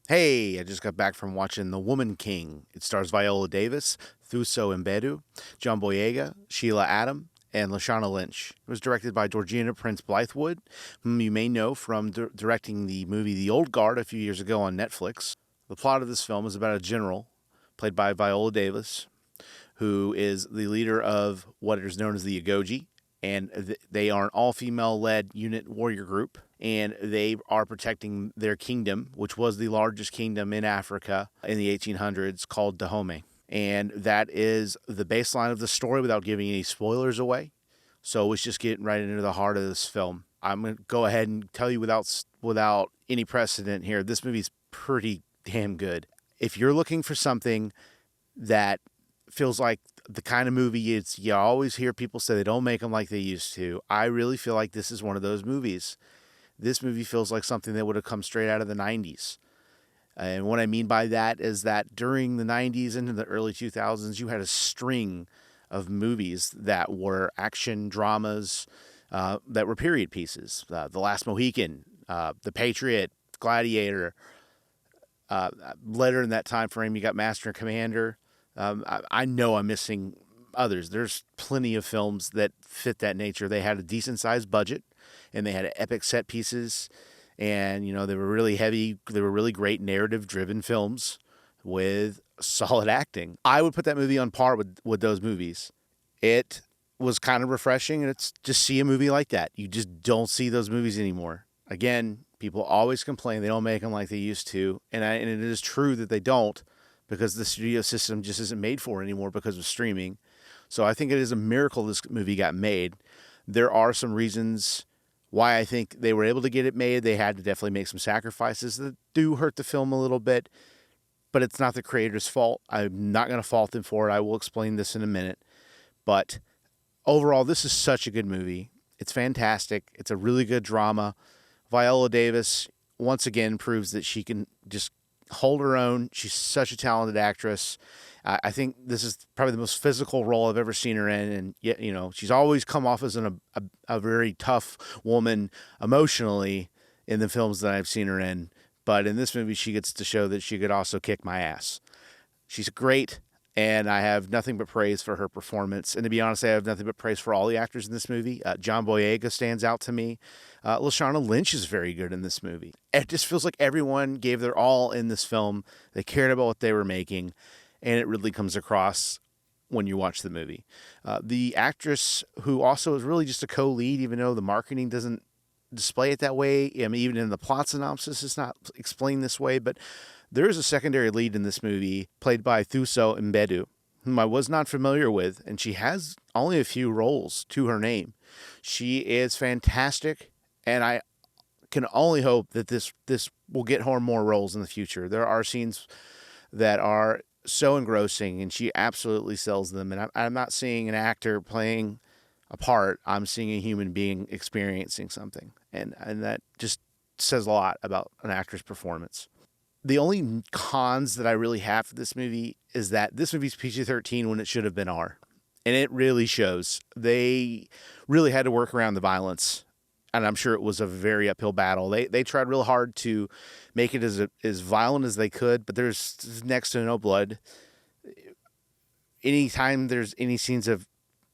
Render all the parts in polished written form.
Hey, I just got back from watching The Woman King. It stars Viola Davis, Thuso Mbedu, John Boyega, Sheila Atim, and Lashana Lynch. It was directed by Gina Prince-Bythewood, whom you may know from directing the movie The Old Guard a few years ago on Netflix. The plot of this film is about a general, played by Viola Davis, who is the leader of what is known as the Izogie, and they are an all-female-led unit warrior group, and they are protecting their kingdom, which was the largest kingdom in Africa in the 1800s, called Dahomey. And that is the baseline of the story without giving any spoilers away. So it's just getting right into the heart of this film. I'm going to go ahead and tell you without any precedent here, this movie's pretty damn good. If you're looking for something that feels like the kind of movie you always hear people say they don't make them like they used to, I really feel like this is one of those movies. This movie feels like something that would have come straight out of the 90s. And what I mean by that is that during the 90s into the early 2000s, you had a string of movies that were action dramas that were period pieces. The Last Mohican, The Patriot, Gladiator. Later in that time frame, you got Master and Commander. I know I'm missing others. There's plenty of films that fit that nature. They had a decent-sized budget, and they had epic set pieces, and they were really heavy. They were really great narrative-driven films with solid acting. I would put that movie on par with those movies. It was kind of refreshing, and it's just see a movie like that. You just don't see those movies anymore. Again, people always complain they don't make them like they used to, and it is true that they don't, because the studio system just isn't made for it anymore because of streaming. So I think it is a miracle this movie got made. There are some reasons why I think they were able to get it made. They had to definitely make some sacrifices that do hurt the film a little bit, but it's not the creator's fault. I'm not going to fault them for it. I will explain this in a minute. But overall, this is such a good movie. It's fantastic. It's a really good drama. Viola Davis, once again, proves that she can just hold her own. She's such a talented actress. I think this is probably the most physical role I've ever seen her in, and yet she's always come off as a very tough woman emotionally in the films that I've seen her in. But in this movie, she gets to show that she could also kick my ass. She's great, and I have nothing but praise for her performance. And to be honest, I have nothing but praise for all the actors in this movie. John Boyega stands out to me. Lashana Lynch is very good in this movie. It just feels like everyone gave their all in this film. They cared about what they were making, and it really comes across when you watch the movie. The actress, who also is really just a co-lead, even though the marketing doesn't display it that way, I mean, even in the plot synopsis, it's not explained this way, but there is a secondary lead in this movie played by Thuso Mbedu, whom I was not familiar with, and she has only a few roles to her name. She is fantastic, and I can only hope that this will get her more roles in the future. There are scenes that are so engrossing, and she absolutely sells them. And I'm not seeing an actor playing a part. I'm seeing a human being experiencing something, and that just says a lot about an actor's performance. The only cons that I really have for this movie is that this movie's PG-13 when it should have been R. And it really shows. They really had to work around the violence, and I'm sure it was a very uphill battle. They tried real hard to make it as violent as they could, but there's next to no blood. Anytime there's any scenes of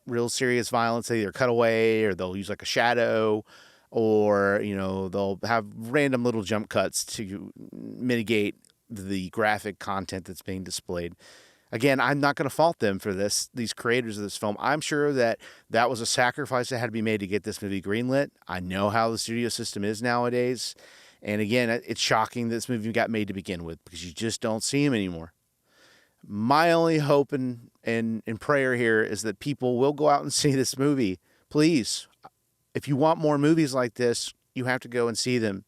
real serious violence, they either cut away or they'll use like a shadow, or they'll have random little jump cuts to mitigate the graphic content that's being displayed. Again, I'm not going to fault them for this, these creators of this film. I'm sure that was a sacrifice that had to be made to get this movie greenlit. I know how the studio system is nowadays. And again, it's shocking that this movie got made to begin with, because you just don't see them anymore. My only hope and prayer here is that people will go out and see this movie. Please, if you want more movies like this, you have to go and see them.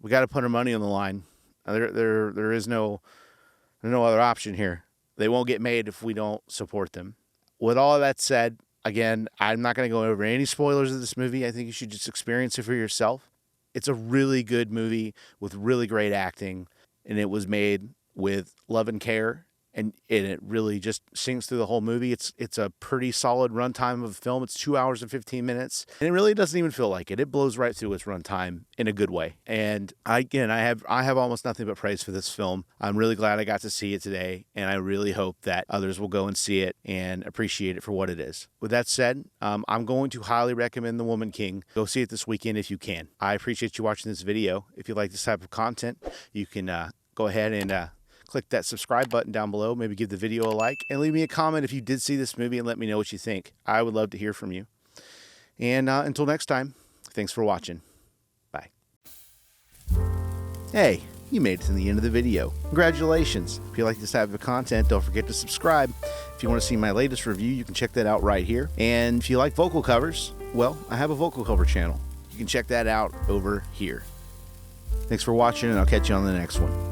We got to put our money on the line. There is no other option here. They won't get made if we don't support them. With all of that said, again, I'm not going to go over any spoilers of this movie. I think you should just experience it for yourself. It's a really good movie with really great acting, and it was made with love and care, and it really just sings through the whole movie. It's a pretty solid runtime of film. It's 2 hours and 15 minutes, and it really doesn't even feel like it. It blows right through its runtime in a good way. And I have almost nothing but praise for this film. I'm really glad I got to see it today, and I really hope that others will go and see it and appreciate it for what it is. With that said, I'm going to highly recommend The Woman King. Go see it this weekend if you can. I appreciate you watching this video. If you like this type of content, you can go ahead and click that subscribe button down below. Maybe give the video a like and leave me a comment if you did see this movie and let me know what you think. I would love to hear from you. And until next time, thanks for watching. Bye. Hey, you made it to the end of the video. Congratulations. If you like this type of content, don't forget to subscribe. If you want to see my latest review, you can check that out right here. And if you like vocal covers, well, I have a vocal cover channel. You can check that out over here. Thanks for watching, and I'll catch you on the next one.